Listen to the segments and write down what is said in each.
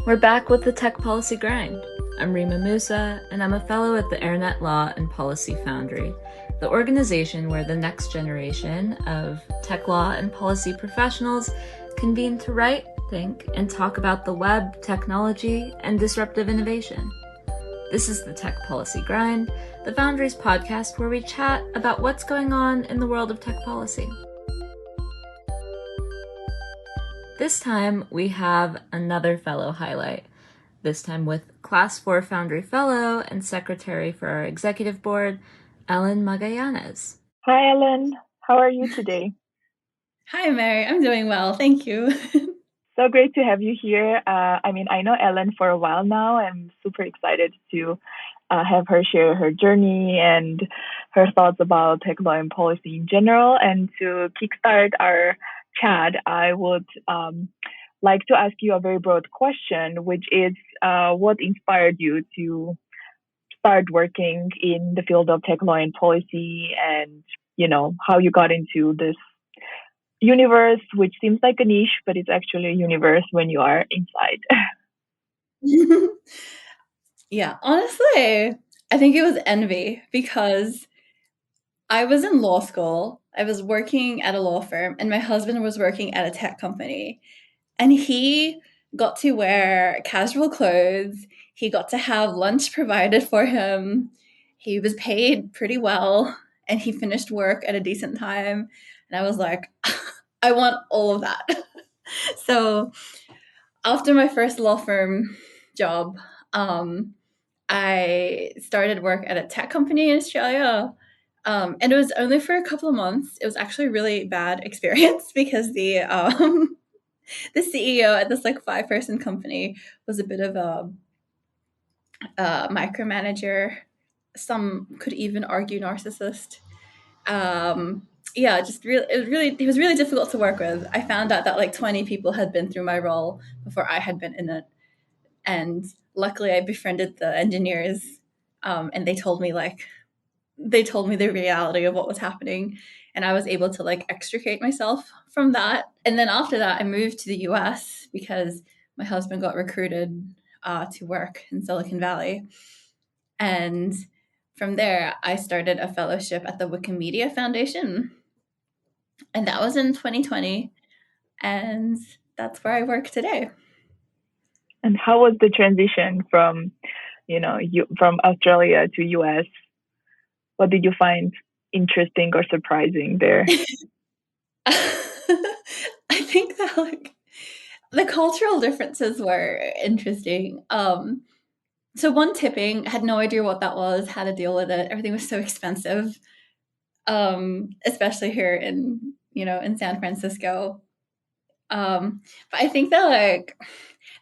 We're back with the Tech Policy Grind. I'm Rima Musa, and I'm a fellow at the AirNet Law and Policy Foundry, the organization where the next generation of tech law and policy professionals convene to write, think, and talk about the web, technology, and disruptive innovation. This is the Tech Policy Grind, the Foundry's podcast where we chat about what's going on in the world of tech policy. This time, we have another fellow highlight, this time with Class 4 Foundry Fellow and Secretary for our Executive Board, Ellen Magallanes. Hi, Ellen. How are you today? Hi, Meri. I'm doing well. Thank you. So great to have you here. I know Ellen for a while now. I'm super excited to have her share her journey and her thoughts about tech law and policy in general. And to kickstart our chat, I would like to ask you a very broad question, which is what inspired you to start working in the field of tech law and policy, and how you got into this universe, which seems like a niche, but it's actually a universe when you are inside. Yeah, honestly, I think it was envy because I was in law school. I was working at a law firm, and my husband was working at a tech company. And he got to wear casual clothes. He got to have lunch provided for him. He was paid pretty well, and he finished work at a decent time. And I was like, I want all of that. So after my first law firm job, I started work at a tech company in Australia. And it was only for a couple of months. It was actually a really bad experience because the CEO at this 5-person company was a bit of a micromanager. Some could even argue narcissist. It was really difficult to work with. I found out that 20 people had been through my role before I had been in it. And luckily I befriended the engineers, and they told me the reality of what was happening, and I was able to extricate myself from that. And then after that, I moved to the US because my husband got recruited to work in Silicon Valley. And from there, I started a fellowship at the Wikimedia Foundation. And that was in 2020. And that's where I work today. And how was the transition from, from Australia to US? What did you find interesting or surprising there? I think that the cultural differences were interesting. So one, tipping, had no idea what that was, how to deal with it. Everything was so expensive, especially here in San Francisco. But I think that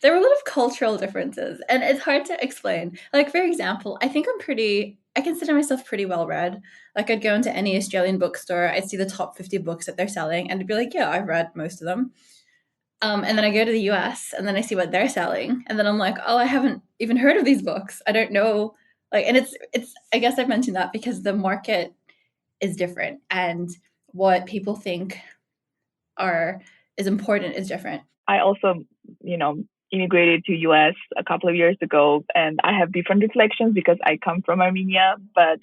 there were a lot of cultural differences, and it's hard to explain. For example, I consider myself pretty well read. I'd go into any Australian bookstore, I'd see the top 50 books that they're selling, and I'd be like, yeah, I've read most of them. And then I go to the US, and then I see what they're selling, and then I'm like, oh, I haven't even heard of these books. I don't know. And it's I guess I've mentioned that because the market is different, and what people think is important is different. I also, immigrated to US a couple of years ago, and I have different reflections because I come from Armenia, but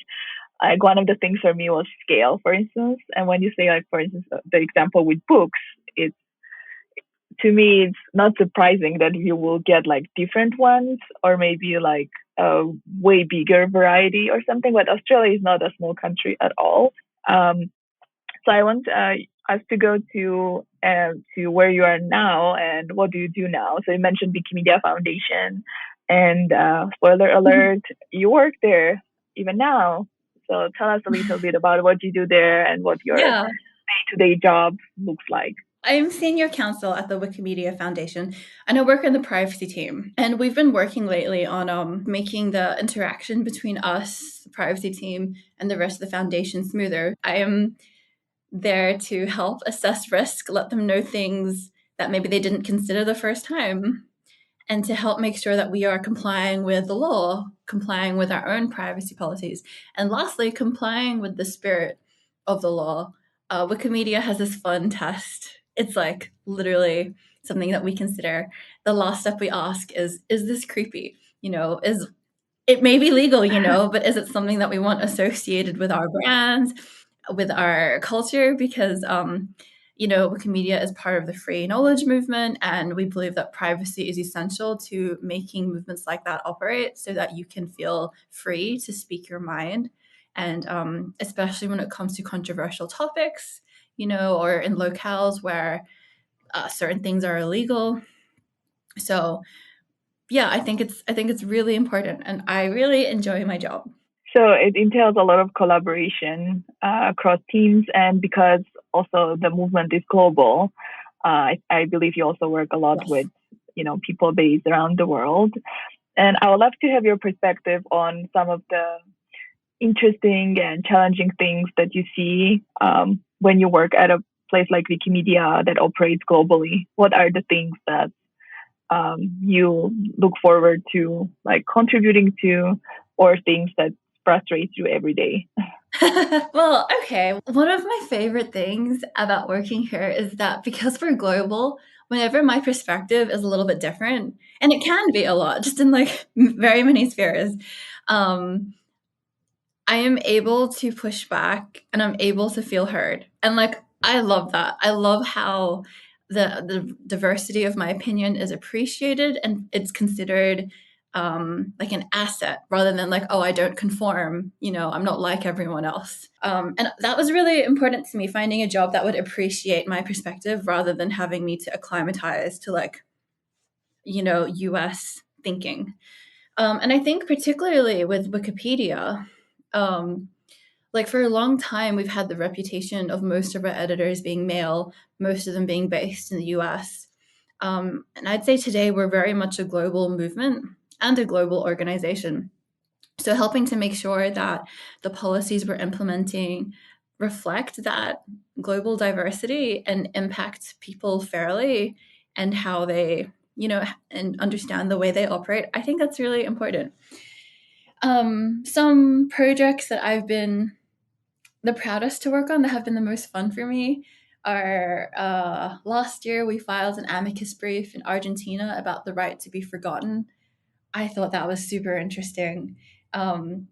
one of the things for me was scale, for instance. And when you say, for instance, the example with books, to me, it's not surprising that you will get different ones, or maybe a way bigger variety or something. But Australia is not a small country at all. So I want us to go to where you are now and what do you do now. So you mentioned Wikimedia Foundation, and spoiler alert, you work there even now. So tell us a little bit about what you do there and what your day-to-day job looks like. I'm Senior Counsel at the Wikimedia Foundation, and I work in the privacy team. And we've been working lately on making the interaction between us, the privacy team, and the rest of the foundation smoother. I am there to help assess risk, let them know things that maybe they didn't consider the first time, and to help make sure that we are complying with the law, complying with our own privacy policies, and lastly, complying with the spirit of the law. Wikimedia has this fun test. It's something that we consider, the last step we ask is this creepy? It may be legal, but is it something that we want associated with our brands, with our culture? Because, Wikimedia is part of the free knowledge movement, and we believe that privacy is essential to making movements like that operate so that you can feel free to speak your mind. And especially when it comes to controversial topics, or in locales where certain things are illegal. So yeah, I think it's really important, and I really enjoy my job. So it entails a lot of collaboration across teams, and because also the movement is global, I believe you also work a lot Yes. with people based around the world. And I would love to have your perspective on some of the interesting and challenging things that you see when you work at a place like Wikimedia that operates globally. What are the things that you look forward to, like contributing to, or things that frustrate you every day? Well, okay. One of my favorite things about working here is that because we're global, whenever my perspective is a little bit different, and it can be a lot, just in like very many spheres, um, I am able to push back and I'm able to feel heard. And like, I love that. I love how the diversity of my opinion is appreciated and it's considered like an asset rather than like, oh, I don't conform, I'm not like everyone else. And that was really important to me, finding a job that would appreciate my perspective rather than having me to acclimatize to like, US thinking. And I think particularly with Wikipedia, like for a long time, we've had the reputation of most of our editors being male, most of them being based in the US. And I'd say today we're very much a global movement and a global organization. So helping to make sure that the policies we're implementing reflect that global diversity and impact people fairly and how they, and understand the way they operate, I think that's really important. Some projects that I've been the proudest to work on that have been the most fun for me are last year we filed an amicus brief in Argentina about the right to be forgotten. I thought that was super interesting. And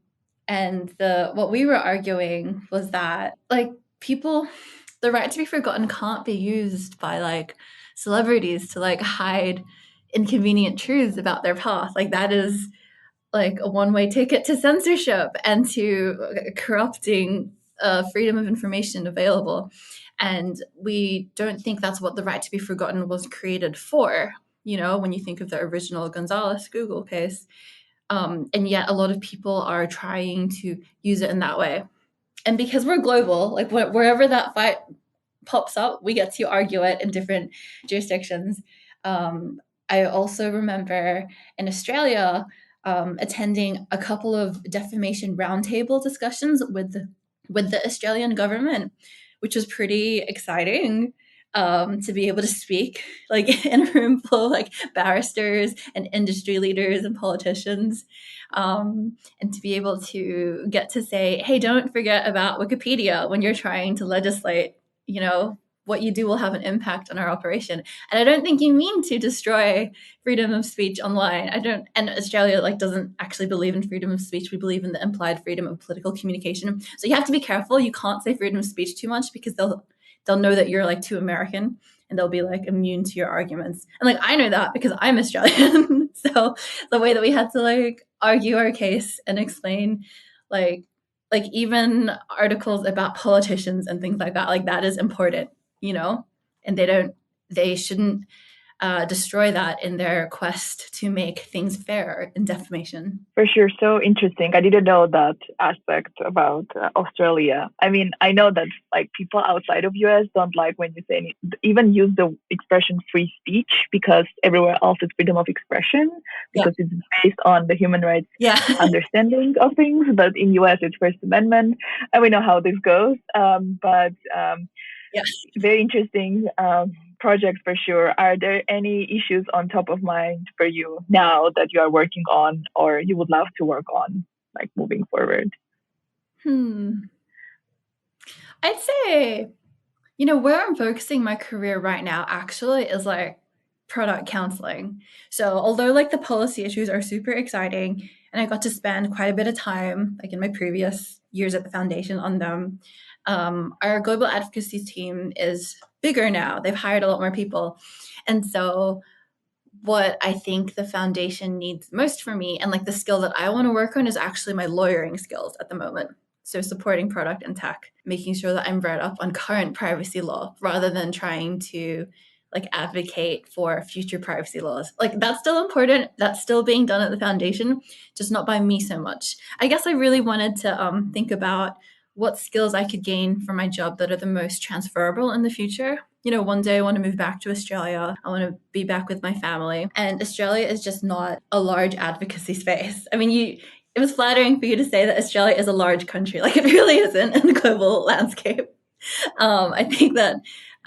what we were arguing was that like people, the right to be forgotten can't be used by like celebrities to like hide inconvenient truths about their past. Like that is like a one-way ticket to censorship and to corrupting freedom of information available. And we don't think that's what the right to be forgotten was created for, when you think of the original Gonzalez Google case. And yet a lot of people are trying to use it in that way. And because we're global, like wherever that fight pops up, we get to argue it in different jurisdictions. I also remember in Australia attending a couple of defamation roundtable discussions with the Australian government, which was pretty exciting. To be able to speak like in a room full of like barristers and industry leaders and politicians, and to be able to get to say, hey, don't forget about Wikipedia when you're trying to legislate, what you do will have an impact on our operation. And I don't think you mean to destroy freedom of speech online. And Australia like doesn't actually believe in freedom of speech. We believe in the implied freedom of political communication. So you have to be careful. You can't say freedom of speech too much because they'll know that you're like too American and they'll be like immune to your arguments. And like I know that because I'm Australian. So the way that we had to like argue our case and explain like even articles about politicians and things like that is important, and they shouldn't destroy that in their quest to make things fair in defamation. For sure, so interesting. I didn't know that aspect about Australia. I mean, I know that like people outside of US don't like when you say even use the expression free speech because everywhere else is freedom of expression because it's based on the human rights understanding of things. But in US, it's First Amendment, and we know how this goes. Very interesting project for sure. Are there any issues on top of mind for you now that you are working on or you would love to work on, like moving forward? I'd say, where I'm focusing my career right now actually is like product counseling. So although like the policy issues are super exciting, and I got to spend quite a bit of time, like in my previous years at the foundation, on them, our global advocacy team is bigger now. They've hired a lot more people. And so what I think the foundation needs most for me, and like the skill that I want to work on, is actually my lawyering skills at the moment. So supporting product and tech, making sure that I'm read up on current privacy law rather than trying to like advocate for future privacy laws. Like that's still important. That's still being done at the foundation, just not by me so much. I guess I really wanted to think about what skills I could gain from my job that are the most transferable in the future. You know, one day I want to move back to Australia. I want to be back with my family. And Australia is just not a large advocacy space. I mean, it was flattering for you to say that Australia is a large country. Like it really isn't in the global landscape. I think that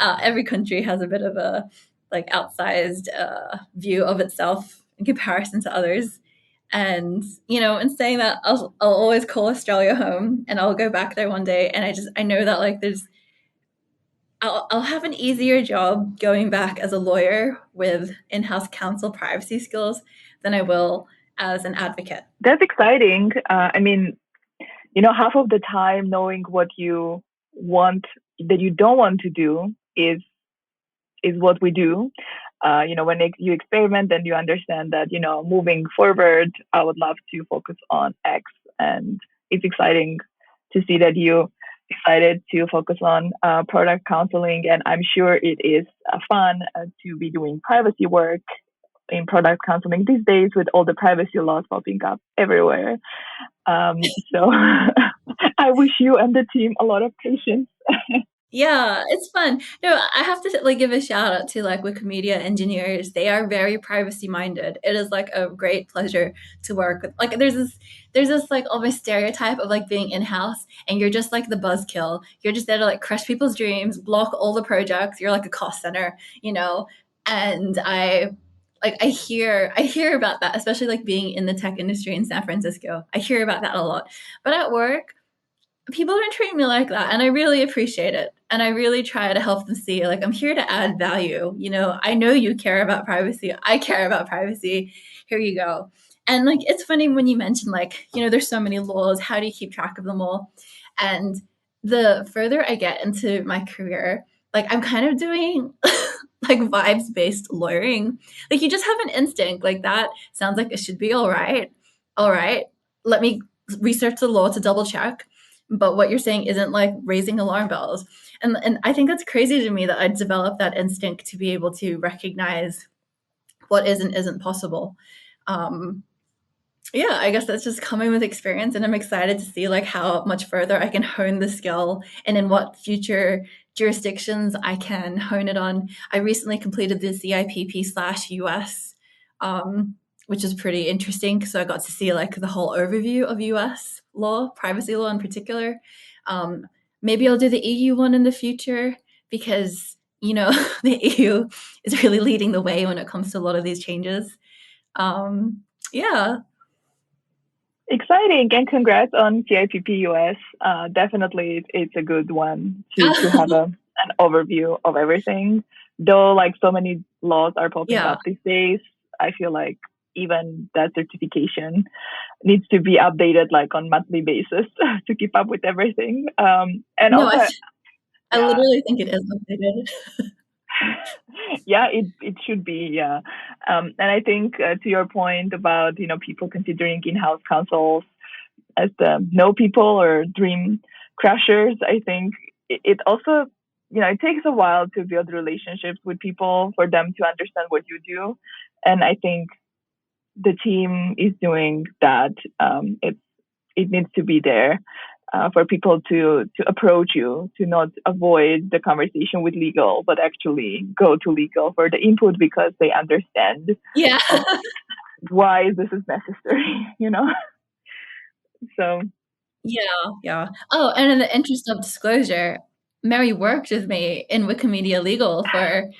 every country has a bit of a like outsized view of itself in comparison to others. And you know, in saying that, I'll always call Australia home, and I'll go back there one day. And I know that like I'll have an easier job going back as a lawyer with in-house counsel privacy skills than I will as an advocate. That's exciting. I mean, you know, half of the time knowing what you want that you don't want to do is what we do. You know, when you experiment, then you understand that, you know, moving forward, I would love to focus on X. And it's exciting to see that you decided to focus on product counseling. And I'm sure it is fun to be doing privacy work in product counseling these days with all the privacy laws popping up everywhere. So I wish you and the team a lot of patience. Yeah, it's fun. No, I have to like give a shout out to like Wikimedia engineers. They are very privacy minded. It is like a great pleasure to work with. Like there's this like almost stereotype of like being in-house and you're just like the buzzkill. You're just there to like crush people's dreams, block all the projects. You're like a cost center, you know? And I hear about that, especially like being in the tech industry in San Francisco. I hear about that a lot. But at work, people don't treat me like that, and I really appreciate it. And I really try to help them see like I'm here to add value. You know, I know you care about privacy. I care about privacy. Here you go. And like it's funny when you mention like, you know, there's so many laws. How do you keep track of them all? And the further I get into my career, like I'm kind of doing like vibes based lawyering. Like you just have an instinct like that sounds like it should be all right. All right. Let me research the law to double check, but what you're saying isn't like raising alarm bells. And I think that's crazy to me that I developed that instinct to be able to recognize what is and isn't possible. Yeah, I guess that's just coming with experience, and I'm excited to see like how much further I can hone the skill and in what future jurisdictions I can hone it on. I recently completed the CIPP/US, which is pretty interesting. So I got to see like the whole overview of US law, privacy law in particular. Maybe I'll do the EU one in the future because, you know, the EU is really leading the way when it comes to a lot of these changes. Yeah. Exciting, and congrats on CIPP US. Definitely, it's a good one to have an overview of everything. Though, like so many laws are popping up these days, I feel like even that certification needs to be updated like on monthly basis to keep up with everything. And no, also, I literally think it is updated. Yeah, it should be. Yeah. And I think to your point about, you know, people considering in-house counsels as the no people or dream crushers, I think it also, you know, it takes a while to build relationships with people for them to understand what you do. And I think the team is doing that. It needs to be there. For people to approach you, to not avoid the conversation with legal, but actually go to legal for the input because they understand why this is necessary, you know? So. Yeah. Oh, and in the interest of disclosure, Meri worked with me in Wikimedia Legal for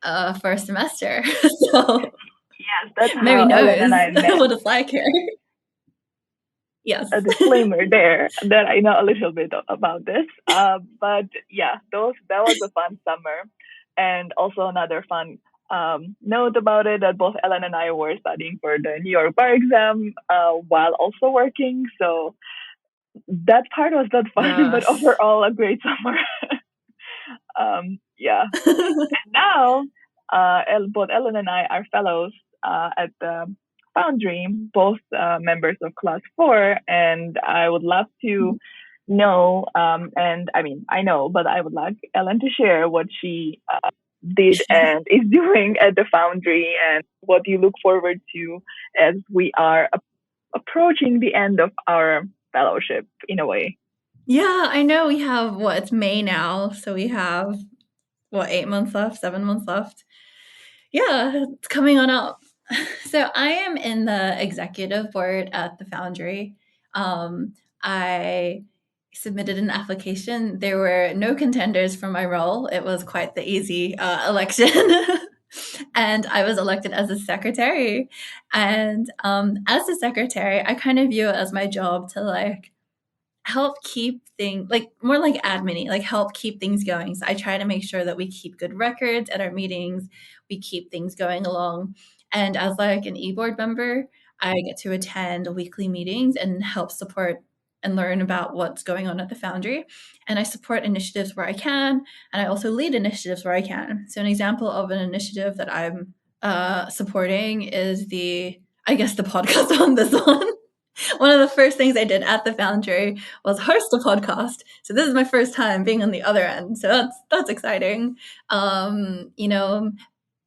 a semester. So yes, that's Meri how knows Ellen and I met. what it's like here. Yes. A disclaimer there that I know a little bit about this. But yeah, that was a fun summer. And also another fun note about it that both Ellen and I were studying for the New York bar exam while also working. So that part was not fun, but overall a great summer. Yeah. Now, both Ellen and I are fellows at the Foundry, both members of Class 4, and I would love to know, and I mean, I know, but I would like Ellen to share what she did and is doing at the Foundry and what you look forward to as we are approaching the end of our fellowship in a way. Yeah, I know we have, it's May now, so we have, 8 months left, 7 months left. Yeah, it's coming on up. So I am in the executive board at the Foundry. I submitted an application. There were no contenders for my role. It was quite the easy election. And I was elected as a secretary. And as a secretary, I kind of view it as my job to help keep things more like admin-y, help keep things going. So I try to make sure that we keep good records at our meetings, we keep things going along. And as an e-board member, I get to attend weekly meetings and help support and learn about what's going on at the Foundry. And I support initiatives where I can, and I also lead initiatives where I can. So an example of an initiative that I'm supporting is the podcast on this one. One of the first things I did at the Foundry was host a podcast. So this is my first time being on the other end. So that's exciting.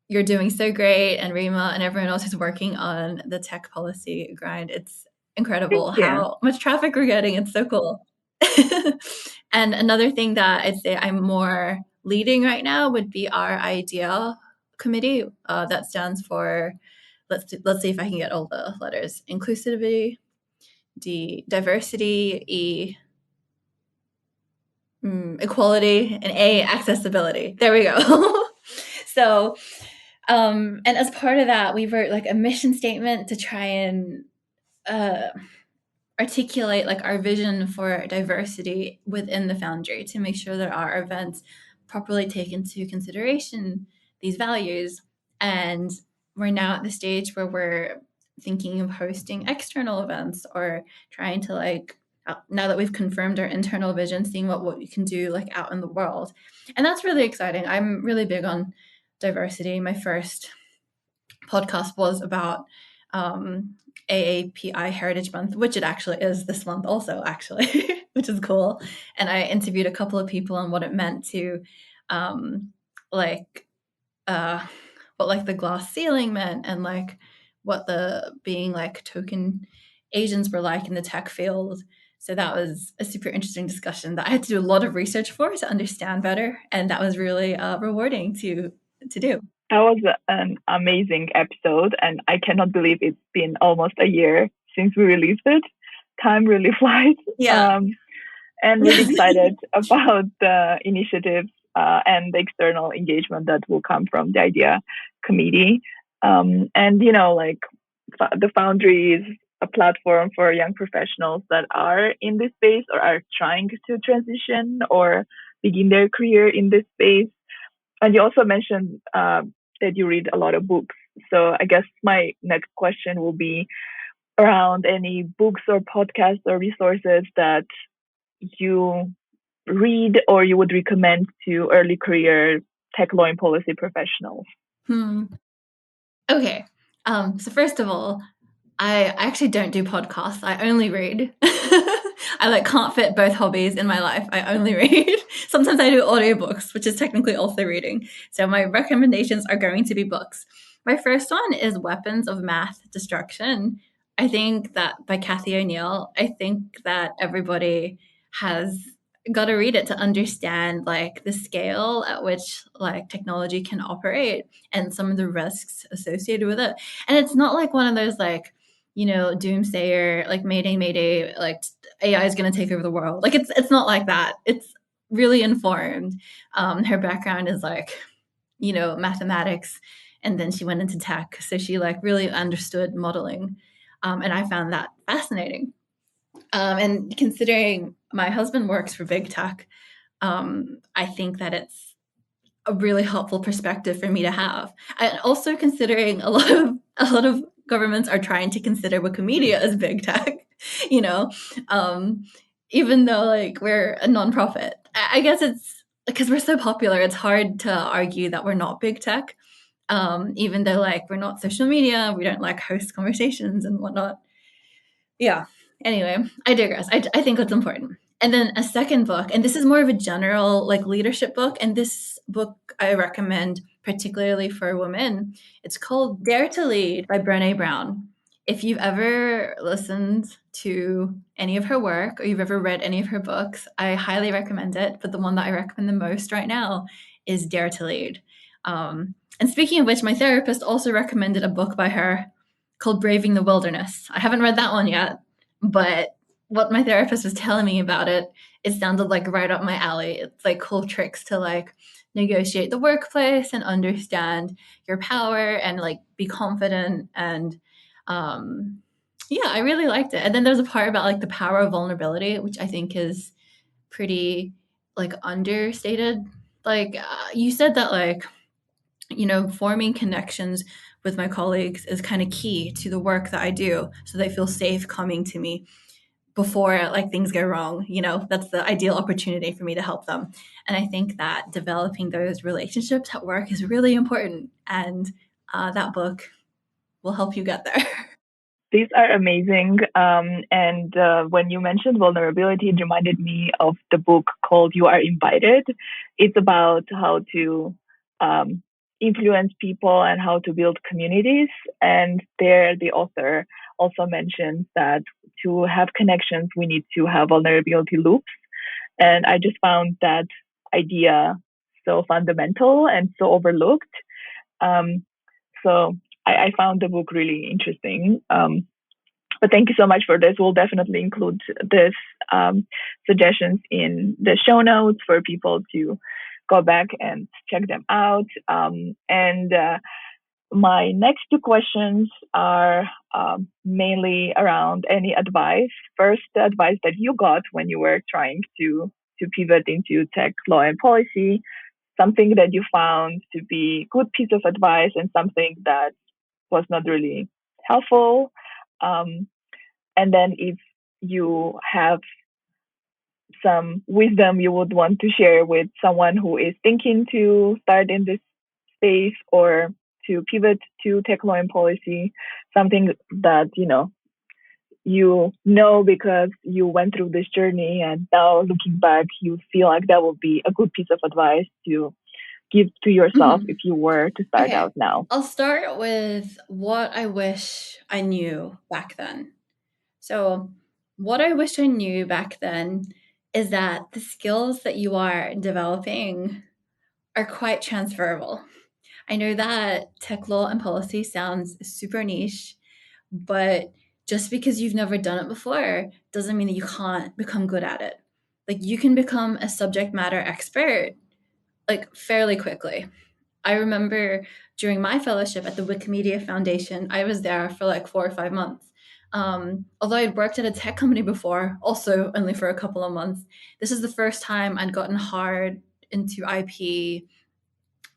You're doing so great, and Rima and everyone else who's working on the tech policy grind. It's incredible how much traffic we're getting. It's so cool. And another thing that I'd say I'm more leading right now would be our IDEA committee. That stands for, let's see if I can get all the letters: inclusivity, diversity, equality, and accessibility. There we go. So, and as part of that, we wrote a mission statement to try and articulate our vision for diversity within the Foundry, to make sure that our events properly take into consideration these values. And we're now at the stage where we're thinking of hosting external events, or trying to now that we've confirmed our internal vision, seeing what we can do out in the world. And that's really exciting. I'm really big on diversity. My first podcast was about AAPI Heritage Month, which it actually is this month also, actually, which is cool. And I interviewed a couple of people on what it meant to what the glass ceiling meant, and what the being token Asians were in the tech field. So that was a super interesting discussion that I had to do a lot of research for to understand better, and that was really rewarding to do. That was an amazing episode, and I cannot believe it's been almost a year since we released it. Time really flies. Yeah. And really excited about the initiatives and the external engagement that will come from the IDEA committee. And, the Foundry is a platform for young professionals that are in this space or are trying to transition or begin their career in this space. And you also mentioned that you read a lot of books. So I guess my next question will be around any books or podcasts or resources that you read or you would recommend to early career tech law and policy professionals. Okay. So first of all, I actually don't do podcasts. I only read. I can't fit both hobbies in my life. I only read. Sometimes I do audiobooks, which is technically also reading. So my recommendations are going to be books. My first one is Weapons of Math Destruction. I think that by Cathy O'Neill. I think that everybody has got to read it to understand the scale at which technology can operate and some of the risks associated with it. And it's not one of those doomsayer, mayday, AI is going to take over the world. It's not like that. It's really informed. Her background is mathematics, and then she went into tech. So she really understood modeling. And I found that fascinating. And considering my husband works for big tech, I think that it's a really helpful perspective for me to have. And also considering a lot of governments are trying to consider Wikimedia as big tech, you know, even though like we're a nonprofit. I guess it's because we're so popular, it's hard to argue that we're not big tech. Even though like we're not social media, we don't like host conversations and whatnot. Yeah. Anyway, I digress. I think that's important. And then a second book, and this is more of a general like leadership book, and this book I recommend particularly for women. It's called Dare to Lead by Brené Brown. If you've ever listened to any of her work or you've ever read any of her books, I highly recommend it. But the one that I recommend the most right now is Dare to Lead. And speaking of which, my therapist also recommended a book by her called Braving the Wilderness. I haven't read that one yet, but what my therapist was telling me about it, it sounded like right up my alley. It's like cool tricks to like negotiate the workplace and understand your power and like be confident. And yeah, I really liked it. And then there's a part about like the power of vulnerability, which I think is pretty like understated. Like you said that like, you know, forming connections with my colleagues is kind of key to the work that I do, so they feel safe coming to me before like things go wrong. You know, that's the ideal opportunity for me to help them. And I think that developing those relationships at work is really important, and that book will help you get there. These are amazing. And when you mentioned vulnerability, it reminded me of the book called You Are Invited. It's about how to influence people and how to build communities. And there, the author also mentions that to have connections, we need to have vulnerability loops. And I just found that idea so fundamental and so overlooked. So I found the book really interesting. But thank you so much for this. We'll definitely include this suggestions in the show notes for people to go back and check them out. And my next two questions are mainly around any advice. First, the advice that you got when you were trying to pivot into tech law and policy, something that you found to be good piece of advice and something that was not really helpful. And then if you have some wisdom you would want to share with someone who is thinking to start in this space or to pivot to tech law and policy, something that, you know because you went through this journey and now looking back, you feel like that would be a good piece of advice to give to yourself if you were to start out now? I'll start with what I wish I knew back then. So, what I wish I knew back then is that the skills that you are developing are quite transferable. I know that tech law and policy sounds super niche, but just because you've never done it before doesn't mean that you can't become good at it. Like you can become a subject matter expert like fairly quickly. I remember during my fellowship at the Wikimedia Foundation, I was there for like 4 or 5 months. Although I'd worked at a tech company before, also only for a couple of months, this is the first time I'd gotten hard into IP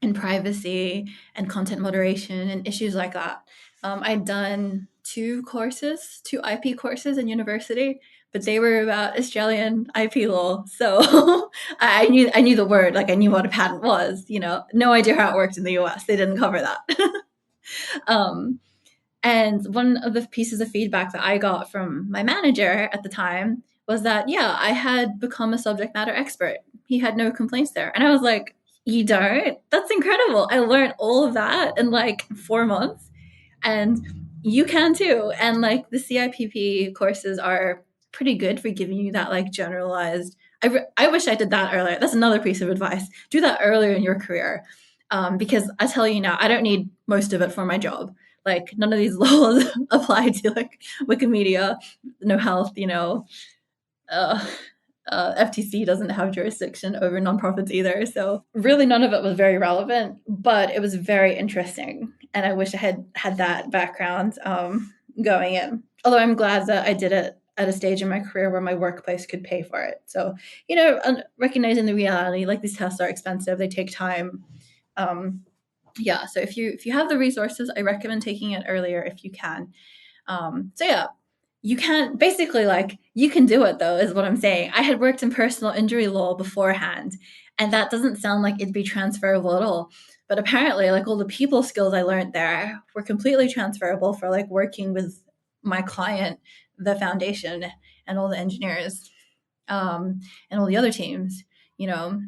and privacy and content moderation and issues like that. I'd done 2 IP courses in university, but they were about Australian IP law. So I knew the word, like I knew what a patent was, no idea how it worked in the US. They didn't cover that. And one of the pieces of feedback that I got from my manager at the time was that, yeah, I had become a subject matter expert. He had no complaints there. And I was like, you don't? That's incredible. I learned all of that in like 4 months. And you can too. And like the CIPP courses are pretty good for giving you that like generalized. I wish I did that earlier. That's another piece of advice. Do that earlier in your career. Because I tell you now, I don't need most of it for my job. Like none of these laws apply to like Wikimedia, no health, FTC doesn't have jurisdiction over nonprofits either. So really none of it was very relevant, but it was very interesting. And I wish I had that background going in. Although I'm glad that I did it at a stage in my career where my workplace could pay for it. So, recognizing the reality, like these tests are expensive, they take time. Yeah, so if you have the resources, I recommend taking it earlier if you can. So yeah, you can basically, like, you can do it though, is what I'm saying. I had worked in personal injury law beforehand, and that doesn't sound like it'd be transferable at all. But apparently, like, all the people skills I learned there were completely transferable for like working with my client, the foundation, and all the engineers, and all the other teams. You know,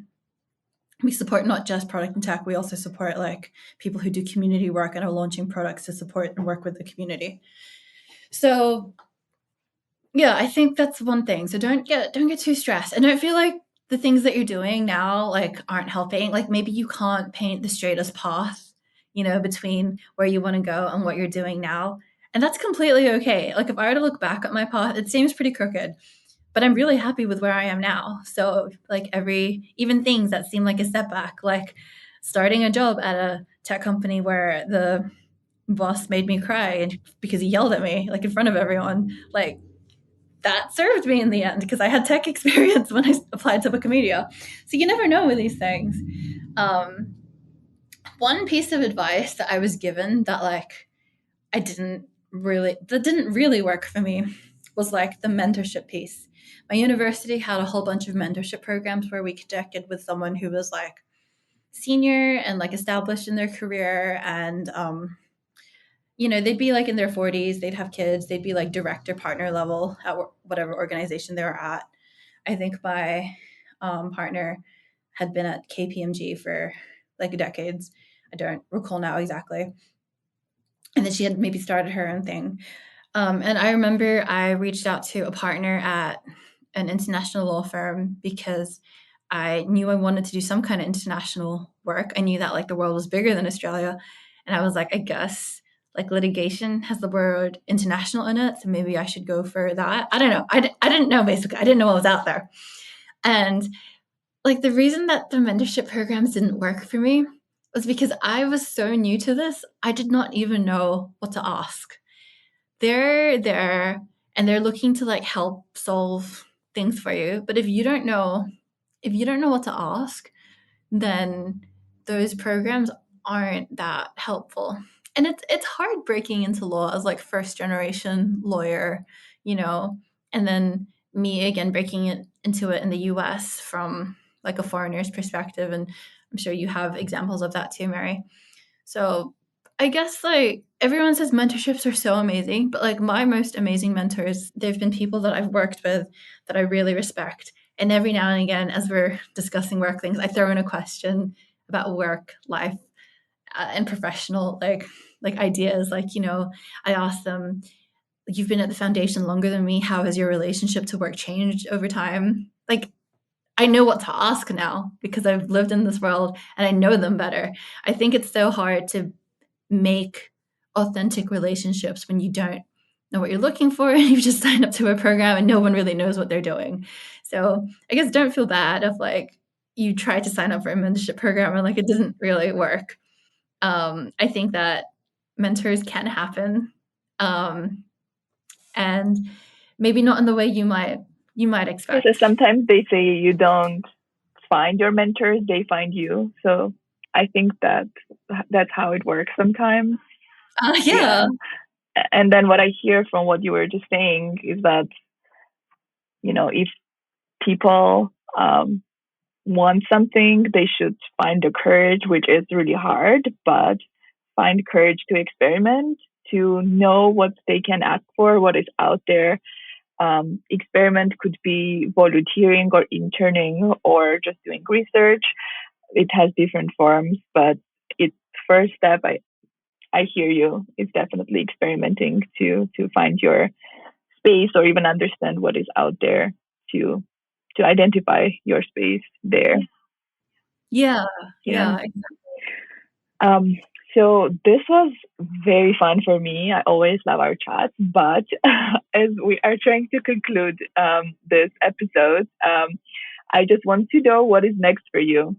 we support not just product and tech, we also support like people who do community work and are launching products to support and work with the community. So yeah, I think that's one thing. So don't get too stressed, and don't feel like the things that you're doing now like aren't helping. Like, maybe you can't paint the straightest path, between where you want to go and what you're doing now. And that's completely okay. Like, if I were to look back at my path, it seems pretty crooked, but I'm really happy with where I am now. So like, even things that seem like a setback, like starting a job at a tech company where the boss made me cry and because he yelled at me like in front of everyone, like, that served me in the end because I had tech experience when I applied to Wikimedia. So you never know with these things. One piece of advice that I was given that like didn't really work for me was like the mentorship piece. My university had a whole bunch of mentorship programs where we connected with someone who was like senior and like established in their career, and they'd be like in their 40s, they'd have kids, they'd be like director partner level at whatever organization they were at. I think my partner had been at KPMG for like decades. I don't recall now exactly. And then she had maybe started her own thing. And I remember I reached out to a partner at an international law firm because I knew I wanted to do some kind of international work. I knew that like the world was bigger than Australia. And I was like, I guess like litigation has the word international in it. So maybe I should go for that. I don't know. I didn't know, basically. I didn't know what was out there. And like the reason that the mentorship programs didn't work for me was because I was so new to this. I did not even know what to ask. They're there and they're looking to like help solve things for you. But if you don't know what to ask, then those programs aren't that helpful. And it's hard breaking into law as like first generation lawyer, and then me again breaking into it in the US from like a foreigner's perspective. And I'm sure you have examples of that too, Meri. So I guess like everyone says mentorships are so amazing, but like my most amazing mentors, they've been people that I've worked with that I really respect. And every now and again, as we're discussing work things, I throw in a question about work, life, and professional like ideas. Like, I ask them, you've been at the foundation longer than me. How has your relationship to work changed over time? Like, I know what to ask now because I've lived in this world and I know them better. I think it's so hard to make authentic relationships when you don't know what you're looking for and you've just signed up to a program and no one really knows what they're doing. So I guess don't feel bad if like you tried to sign up for a mentorship program and like it didn't really work. I think that mentors can happen, and maybe not in the way you might expect. So sometimes they say you don't find your mentors, they find you. So I think that that's how it works sometimes. Yeah. And then what I hear from what you were just saying is that, if people want something, they should find the courage, which is really hard, but find courage to experiment, to know what they can ask for, what is out there. Experiment could be volunteering or interning or just doing research. It has different forms, but its first step, I hear you, is definitely experimenting to find your space or even understand what is out there to identify your space there. Yeah. So this was very fun for me. I always love our chats, but as we are trying to conclude this episode, I just want to know what is next for you.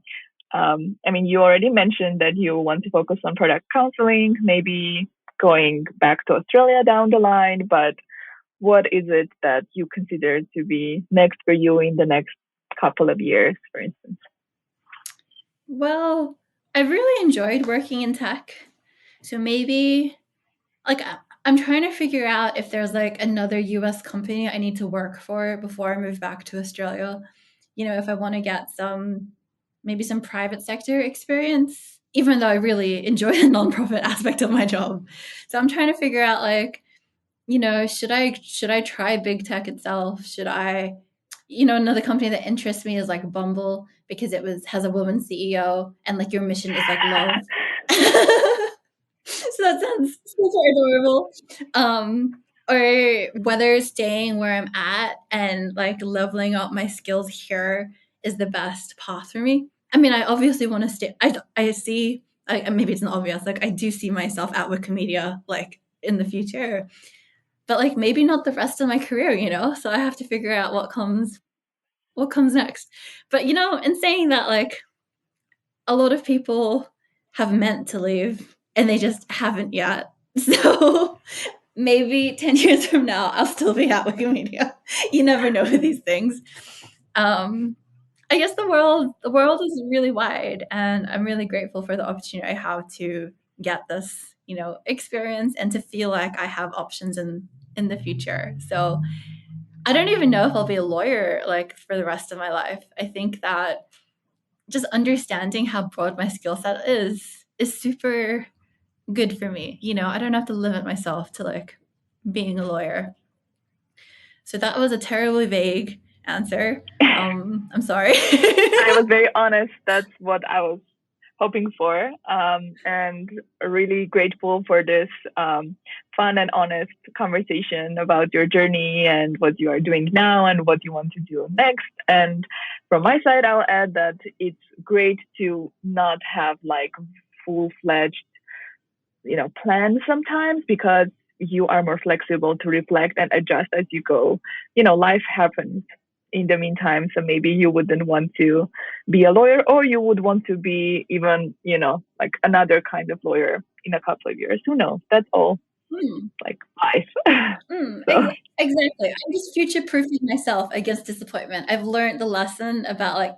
You already mentioned that you want to focus on product counseling, maybe going back to Australia down the line, but what is it that you consider to be next for you in the next couple of years, for instance? Well, I've really enjoyed working in tech. So maybe, like, I'm trying to figure out if there's like another US company I need to work for before I move back to Australia. You know, if I want to get maybe some private sector experience, even though I really enjoy the nonprofit aspect of my job. So I'm trying to figure out, like, you know, should I try big tech itself? Should I, you know, another company that interests me is like Bumble, because has a woman CEO, and like your mission is like love. So that sounds super adorable. Or whether staying where I'm at and like leveling up my skills here is the best path for me. I mean, I obviously want to stay. I see. Maybe it's not obvious. Like, I do see myself at Wikimedia, like, in the future, but like maybe not the rest of my career. You know, so I have to figure out what comes next. But you know, in saying that, like, a lot of people have meant to leave and they just haven't yet. So maybe 10 years from now, I'll still be at Wikimedia. You never know with these things. I guess the world is really wide, and I'm really grateful for the opportunity I have to get this, you know, experience and to feel like I have options in the future. So I don't even know if I'll be a lawyer like for the rest of my life. I think that just understanding how broad my skill set is super good for me. You know, I don't have to limit myself to like being a lawyer. So that was a terribly vague answer. I'm sorry. I was very honest. That's what I was hoping for, and really grateful for this fun and honest conversation about your journey and what you are doing now and what you want to do next. And from my side, I'll add that it's great to not have like full-fledged, plan sometimes, because you are more flexible to reflect and adjust as you go. Life happens in the meantime, so maybe you wouldn't want to be a lawyer, or you would want to be even, like another kind of lawyer in a couple of years. Who knows? That's all like life. Exactly. I'm just future proofing myself against disappointment. I've learned the lesson about like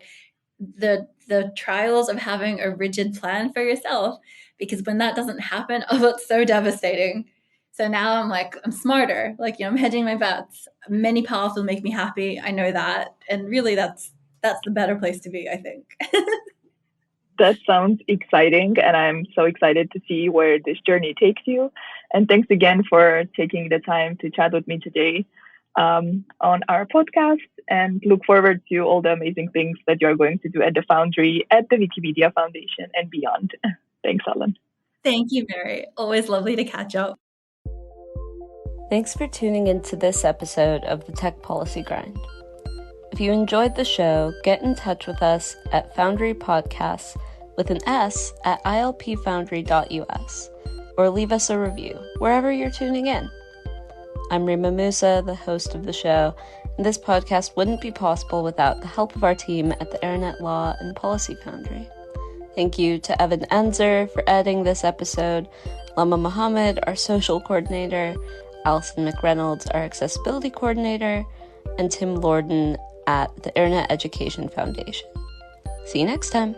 the trials of having a rigid plan for yourself, because when that doesn't happen, oh, it's so devastating. So now I'm smarter. Like, you know, I'm hedging my bets. Many paths will make me happy. I know that. And really that's the better place to be, I think. That sounds exciting, and I'm so excited to see where this journey takes you. And thanks again for taking the time to chat with me today on our podcast, and look forward to all the amazing things that you're going to do at the Foundry, at the Wikimedia Foundation, and beyond. Thanks, Ellen. Thank you, Meri. Always lovely to catch up. Thanks for tuning into this episode of the Tech Policy Grind. If you enjoyed the show, get in touch with us at Foundry Podcasts with an S at ilpfoundry.us, or leave us a review wherever you're tuning in. I'm Rima Musa, the host of the show, and this podcast wouldn't be possible without the help of our team at the Internet Law and Policy Foundry. Thank you to Evan Enzer for editing this episode, Lama Mohammed, our social coordinator, Alison McReynolds, our accessibility coordinator, and Tim Lorden at the Internet Education Foundation. See you next time.